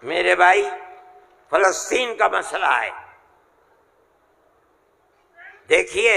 میرے بھائی فلسطین کا مسئلہ ہے. دیکھیے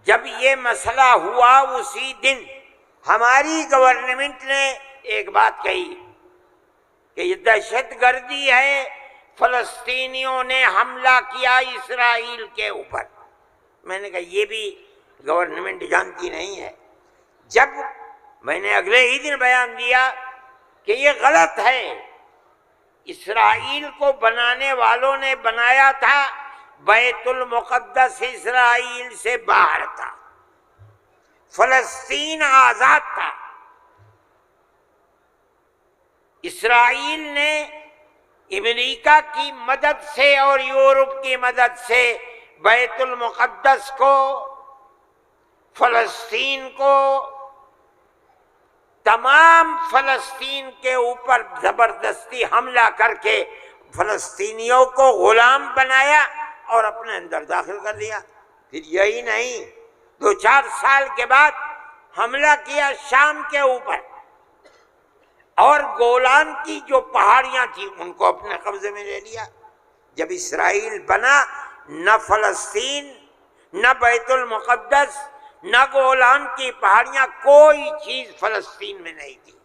جب یہ مسئلہ ہوا اسی دن ہماری گورنمنٹ نے ایک بات کہی کہ یہ دہشت گردی ہے، فلسطینیوں نے حملہ کیا اسرائیل کے اوپر. میں نے کہا یہ بھی گورنمنٹ جانتی نہیں ہے. جب میں نے اگلے ہی دن بیان دیا کہ یہ غلط ہے، اسرائیل کو بنانے والوں نے بنایا تھا، بیت المقدس اسرائیل سے باہر تھا، فلسطین آزاد تھا. اسرائیل نے امریکہ کی مدد سے اور یورپ کی مدد سے بیت المقدس کو، فلسطین کو، تمام فلسطین کے اوپر زبردستی حملہ کر کے فلسطینیوں کو غلام بنایا اور اپنے اندر داخل کر لیا. پھر یہی نہیں، 2-4 سال کے بعد حملہ کیا شام کے اوپر، اور گولان کی جو پہاڑیاں تھیں ان کو اپنے قبضے میں لے لیا. جب اسرائیل بنا، نہ فلسطین، نہ بیت المقدس، نہ گولان کی پہاڑیاں، کوئی چیز فلسطین میں نہیں تھی.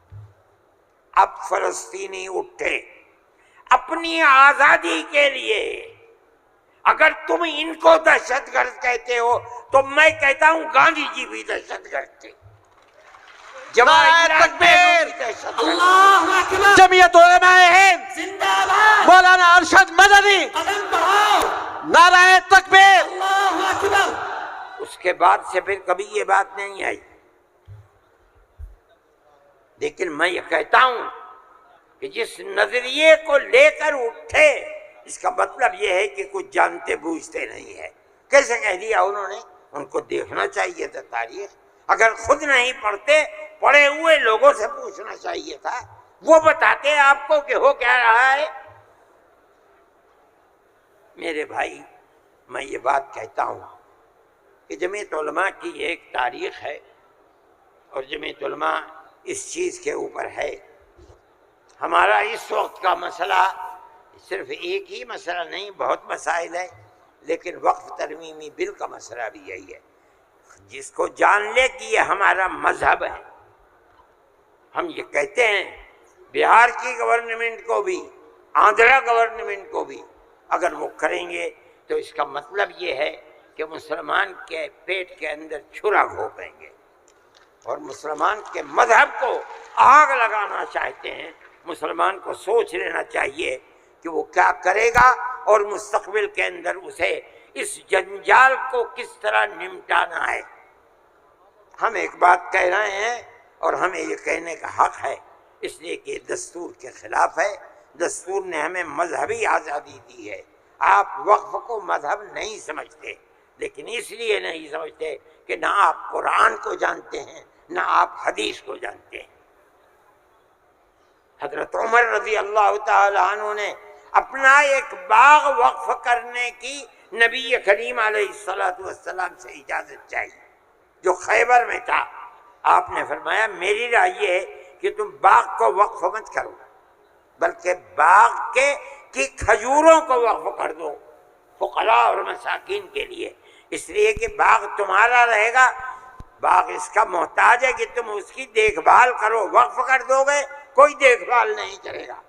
اب فلسطینی اٹھے اپنی آزادی کے لیے. اگر تم ان کو دہشت گرد کہتے ہو تو میں کہتا ہوں گاندھی جی بھی دہشت گرد تھے. جمعیت علماء ہند زندہ باد، مولانا ارشد مدنی، قدم بڑھاؤ، نعرہ تکبیر. اللہ اکبر. اس کے بعد سے پھر کبھی یہ بات نہیں آئی. لیکن میں یہ کہتا ہوں کہ جس نظریے کو لے کر اٹھے، اس کا مطلب یہ ہے کہ کچھ جانتے بوجھتے نہیں ہے. کیسے کہہ دیا انہوں نے؟ ان کو دیکھنا چاہیے تھا تاریخ. اگر خود نہیں پڑھتے، پڑھے ہوئے لوگوں سے پوچھنا چاہیے تھا، وہ بتاتے آپ کو کہ ہو کیا رہا ہے. میرے بھائی میں یہ بات کہتا ہوں کہ جمعیت علماء کی ایک تاریخ ہے، اور جمعیت علماء اس چیز کے اوپر ہے. ہمارا اس وقت کا مسئلہ صرف ایک ہی مسئلہ نہیں، بہت مسائل ہے، لیکن وقف ترمیمی بل کا مسئلہ بھی یہی ہے. جس کو جان لے کہ یہ ہمارا مذہب ہے. ہم یہ کہتے ہیں بہار کی گورنمنٹ کو بھی، آندھرا گورنمنٹ کو بھی، اگر وہ کریں گے تو اس کا مطلب یہ ہے کہ مسلمان کے پیٹ کے اندر چھرا گھونپیں گے اور مسلمان کے مذہب کو آگ لگانا چاہتے ہیں. مسلمان کو سوچ لینا چاہیے کہ وہ کیا کرے گا اور مستقبل کے اندر اسے اس جنجال کو کس طرح نمٹانا ہے. ہم ایک بات کہہ رہے ہیں اور ہمیں یہ کہنے کا حق ہے، اس لیے کہ دستور کے خلاف ہے. دستور نے ہمیں مذہبی آزادی دی ہے. آپ وقف کو مذہب نہیں سمجھتے، لیکن اس لیے نہیں سمجھتے کہ نہ آپ قرآن کو جانتے ہیں نہ آپ حدیث کو جانتے ہیں. حضرت عمر رضی اللہ تعالی عنہ نے اپنا ایک باغ وقف کرنے کی نبی کریم علیہ السلام سے اجازت چاہیے، جو خیبر میں تھا. آپ نے فرمایا میری رائے یہ ہے کہ تم باغ کو وقف مت کرو، بلکہ باغ کی کھجوروں کو وقف کر دو فقراء اور مساکین کے لیے، اس لیے کہ باغ تمہارا رہے گا. باغ اس کا محتاج ہے کہ تم اس کی دیکھ بھال کرو. وقف کر دو گے کوئی دیکھ بھال نہیں کرے گا.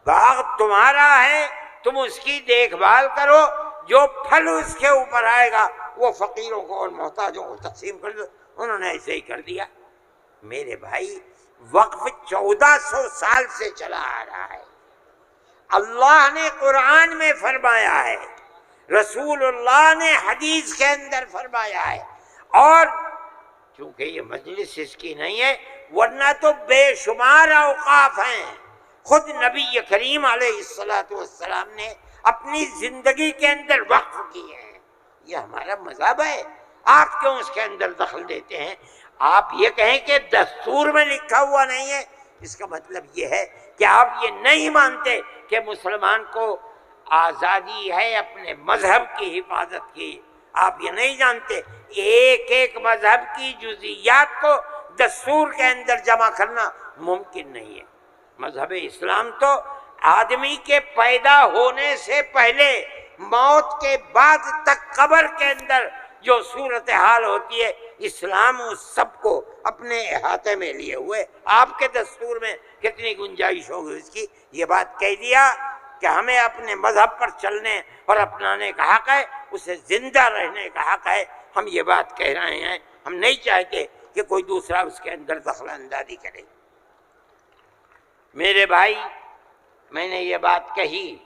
باغ تمہارا ہے، تم اس کی دیکھ بھال کرو، جو پھل اس کے اوپر آئے گا وہ فقیروں کو اور محتاجوں کو تقسیم کر دو. انہوں نے ایسے ہی کر دیا. میرے بھائی وقف 1400 سال سے چلا آ رہا ہے. اللہ نے قرآن میں فرمایا ہے، رسول اللہ نے حدیث کے اندر فرمایا ہے، اور چونکہ یہ مجلس اس کی نہیں ہے ورنہ تو بے شمار اوقاف ہیں. خود نبی کریم علیہ السلام نے اپنی زندگی کے اندر وقف کیے ہیں. یہ ہمارا مذہب ہے، آپ کیوں اس کے اندر دخل دیتے ہیں؟ آپ یہ کہیں کہ دستور میں لکھا ہوا نہیں ہے، اس کا مطلب یہ ہے کہ آپ یہ نہیں مانتے کہ مسلمان کو آزادی ہے اپنے مذہب کی حفاظت کی. آپ یہ نہیں جانتے ایک ایک مذہب کی جزئیات کو دستور کے اندر جمع کرنا ممکن نہیں ہے. مذہب اسلام تو آدمی کے پیدا ہونے سے پہلے موت کے بعد تک قبر کے اندر جو صورتحال ہوتی ہے، اسلام اس سب کو اپنے احاطے میں لیے ہوئے۔ آپ کے دستور میں کتنی گنجائش ہوگی اس کی؟ یہ بات کہہ دیا کہ ہمیں اپنے مذہب پر چلنے اور اپنانے کا حق ہے، اسے زندہ رہنے کا حق ہے۔ ہم یہ بات کہہ رہے ہیں، ہم نہیں چاہتے کہ کوئی دوسرا اس کے اندر دخل اندازی کرے۔ میرے بھائی، میں نے یہ بات کہی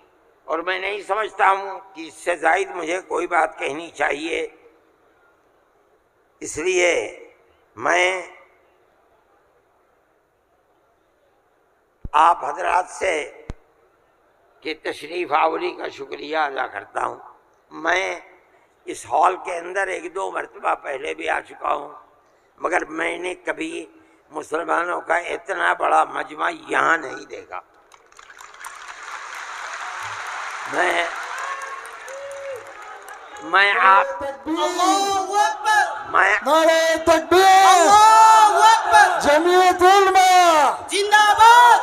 اور میں نہیں سمجھتا ہوں کہ اس سے زائد مجھے کوئی بات کہنی چاہیے، اس لیے میں آپ حضرات سے کہ تشریف آوری کا شکریہ ادا کرتا ہوں۔ میں اس ہال کے اندر 1-2 مرتبہ پہلے بھی آ چکا ہوں، مگر میں نے کبھی مسلمانوں کا اتنا بڑا مجمع یہاں نہیں دیکھا۔ میں آپ نعرہ تکبیر، جمعیت علماء زندہ باد۔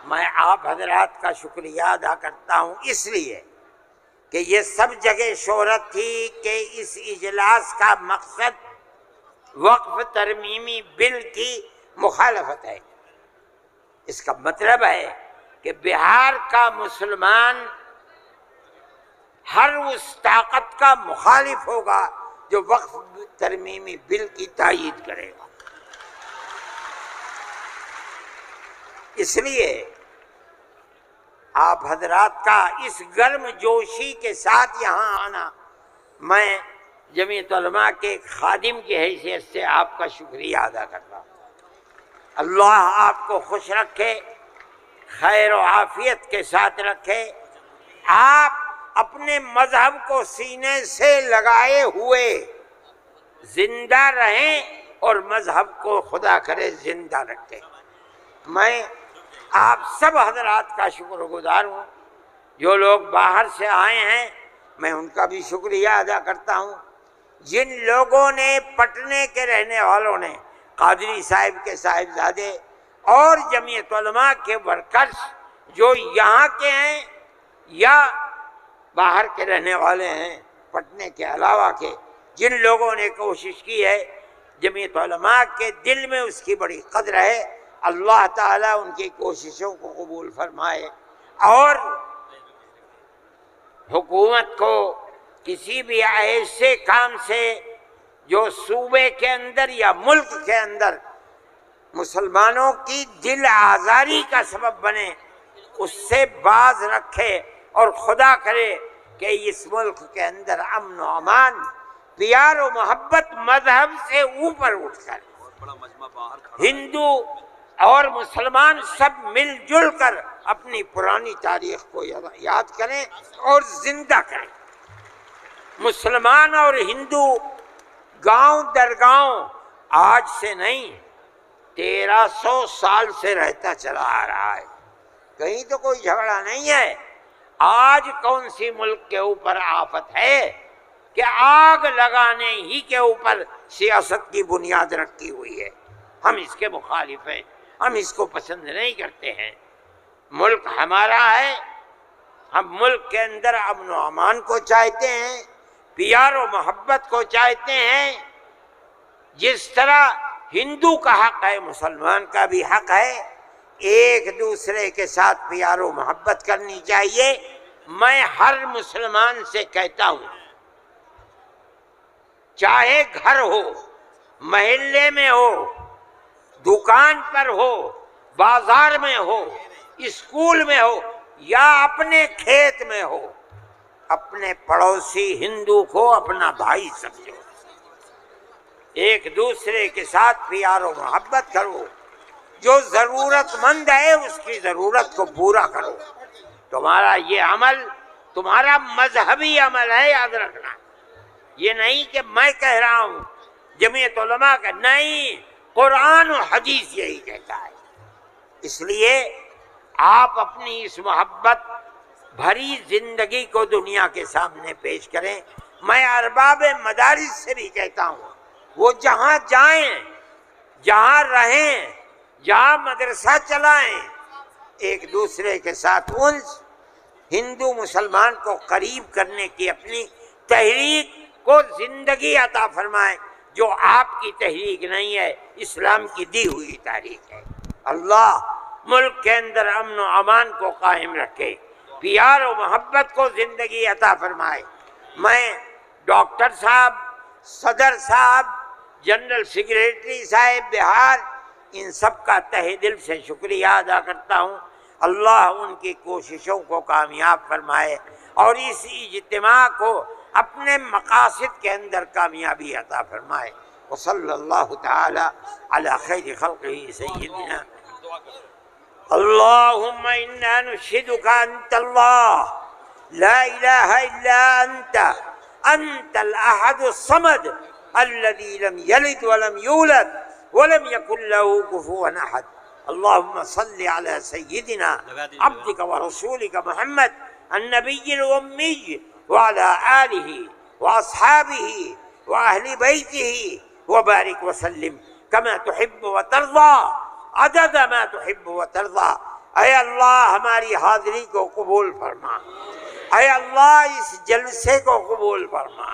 میں آپ حضرات کا شکریہ ادا کرتا ہوں اس لیے کہ یہ سب جگہ شہرت تھی کہ اس اجلاس کا مقصد وقف ترمیمی بل کی مخالفت ہے۔ اس کا مطلب ہے کہ بہار کا مسلمان ہر اس طاقت کا مخالف ہوگا جو وقف ترمیمی بل کی تائید کرے گا۔ اس لیے آپ حضرات کا اس گرم جوشی کے ساتھ یہاں آنا، میں جمعیت علماء کے خادم کی حیثیت سے آپ کا شکریہ ادا کرتا ہوں۔ اللہ آپ کو خوش رکھے، خیر و عافیت کے ساتھ رکھے، آپ اپنے مذہب کو سینے سے لگائے ہوئے زندہ رہیں اور مذہب کو خدا کرے زندہ رکھے۔ میں آپ سب حضرات کا شکر گزار ہوں، جو لوگ باہر سے آئے ہیں میں ان کا بھی شکریہ ادا کرتا ہوں۔ جن لوگوں نے پٹنے کے رہنے والوں نے، قادری صاحب کے صاحبزادے اور جمعیت علماء کے ورکرز جو یہاں کے ہیں یا باہر کے رہنے والے ہیں پٹنے کے علاوہ کے، جن لوگوں نے کوشش کی ہے، جمعیت علماء کے دل میں اس کی بڑی قدر ہے۔ اللہ تعالیٰ ان کی کوششوں کو قبول فرمائے اور حکومت کو کسی بھی ایسے کام سے جو صوبے کے اندر یا ملک کے اندر مسلمانوں کی دل آزاری کا سبب بنے، اس سے باز رکھے اور خدا کرے کہ اس ملک کے اندر امن و امان، پیار و محبت مذہب سے اوپر اٹھ کر ہندو اور مسلمان سب مل جل کر اپنی پرانی تاریخ کو یاد کریں اور زندہ کریں۔ مسلمان اور ہندو گاؤں در گاؤں آج سے نہیں 1300 سال سے رہتا چلا آ رہا ہے، کہیں تو کوئی جھگڑا نہیں ہے۔ آج کون سی ملک کے اوپر آفت ہے کہ آگ لگانے ہی کے اوپر سیاست کی بنیاد رکھی ہوئی ہے؟ ہم اس کے مخالف ہیں، ہم اس کو پسند نہیں کرتے ہیں۔ ملک ہمارا ہے، ہم ملک کے اندر امن و امان کو چاہتے ہیں، پیار و محبت کو چاہتے ہیں۔ جس طرح ہندو کا حق ہے مسلمان کا بھی حق ہے، ایک دوسرے کے ساتھ پیار و محبت کرنی چاہیے۔ میں ہر مسلمان سے کہتا ہوں، چاہے گھر ہو، محلے میں ہو، دکان پر ہو، بازار میں ہو، اسکول میں ہو یا اپنے کھیت میں ہو، اپنے پڑوسی ہندو کو اپنا بھائی سمجھو، ایک دوسرے کے ساتھ پیار و محبت کرو، جو ضرورت مند ہے اس کی ضرورت کو پورا کرو۔ تمہارا یہ عمل تمہارا مذہبی عمل ہے، یاد رکھنا۔ یہ نہیں کہ میں کہہ رہا ہوں، جمعیت علماء کا نہیں، قرآن و حدیث یہی کہتا ہے۔ اس لیے آپ اپنی اس محبت بھری زندگی کو دنیا کے سامنے پیش کریں۔ میں ارباب مدارس سے بھی کہتا ہوں، وہ جہاں جائیں، جہاں رہیں، جہاں مدرسہ چلائیں، ایک دوسرے کے ساتھ انس، ہندو مسلمان کو قریب کرنے کی اپنی تحریک کو زندگی عطا فرمائے، جو آپ کی تحریک نہیں ہے، اسلام کی دی ہوئی تحریک ہے۔ اللہ ملک کے اندر امن و امان کو قائم رکھے، پیار و محبت کو زندگی عطا فرمائے۔ میں ڈاکٹر صاحب، صدر صاحب، جنرل سیکریٹری صاحب بہار، ان سب کا تہہ دل سے شکریہ ادا کرتا ہوں۔ اللہ ان کی کوششوں کو کامیاب فرمائے اور اس اجتماع کو اپنے مقاصد کے اندر کامیابی عطا فرمائے۔ وصلی اللہ تعالی علی خیر خلقہ سیدنا اللہم انا نشہدک انت اللہ لا الہ الا انت الاحد الصمد الذي لم يلد ولم يولد ولم يكن له كفوا احد۔ اللهم صل على سيدنا عبدك ورسولك محمد النبي الأمي وعلى آله وأصحابه وأهل بيته وبارك وسلم كما تحب وترضى عدد ما تحب وترضى۔ اے اللہ ہماری حاضری کو قبول فرما، اے اللہ اس جلسے کو قبول فرما،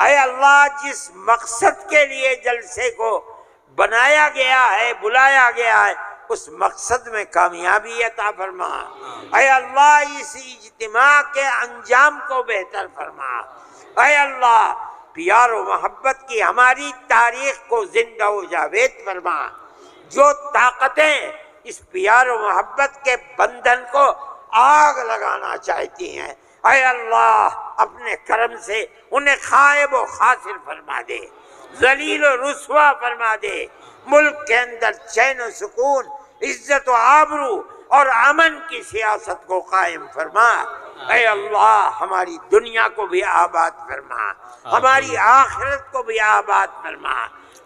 اے اللہ جس مقصد کے لیے جلسے کو بنایا گیا ہے، بلایا گیا ہے، اس مقصد میں کامیابی عطا فرما۔ اے اللہ اس اجتماع کے انجام کو بہتر فرما۔ اے اللہ پیار و محبت کی ہماری تاریخ کو زندہ و جاوید فرما۔ جو طاقتیں اس پیار و محبت کے بندھن کو آگ لگانا چاہتی ہیں، اے اللہ اپنے کرم سے انہیں خائب و خاسر فرما دے، ذلیل و رسوا فرما دے۔ ملک کے اندر چین و سکون، عزت و آبرو اور امن کی سیاست کو قائم فرما۔ اے اللہ ہماری دنیا کو بھی آباد فرما، ہماری آخرت کو بھی آباد فرما۔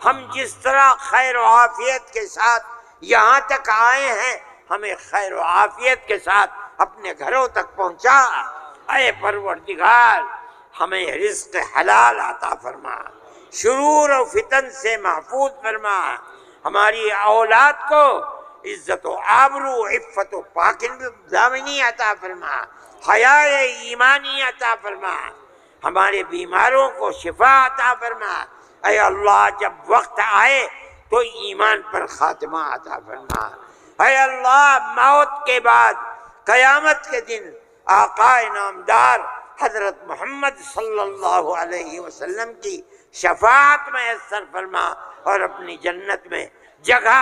ہم جس طرح خیر و عافیت کے ساتھ یہاں تک آئے ہیں، ہمیں خیر و عافیت کے ساتھ اپنے گھروں تک پہنچا۔ اے پروردگار ہمیں رزق حلال عطا فرما، شرور و فتن سے محفوظ فرما، ہماری اولاد کو عزت و آبرو، عفت و پاکدامنی عطا فرما، حیا ایمانی عطا فرما، ہمارے بیماروں کو شفا عطا فرما۔ اے اللہ جب وقت آئے تو ایمان پر خاتمہ عطا فرما۔ اے اللہ موت کے بعد قیامت کے دن آقا نامدار حضرت محمد صلی اللہ علیہ وسلم کی شفاعت میسر فرما اور اپنی جنت میں جگہ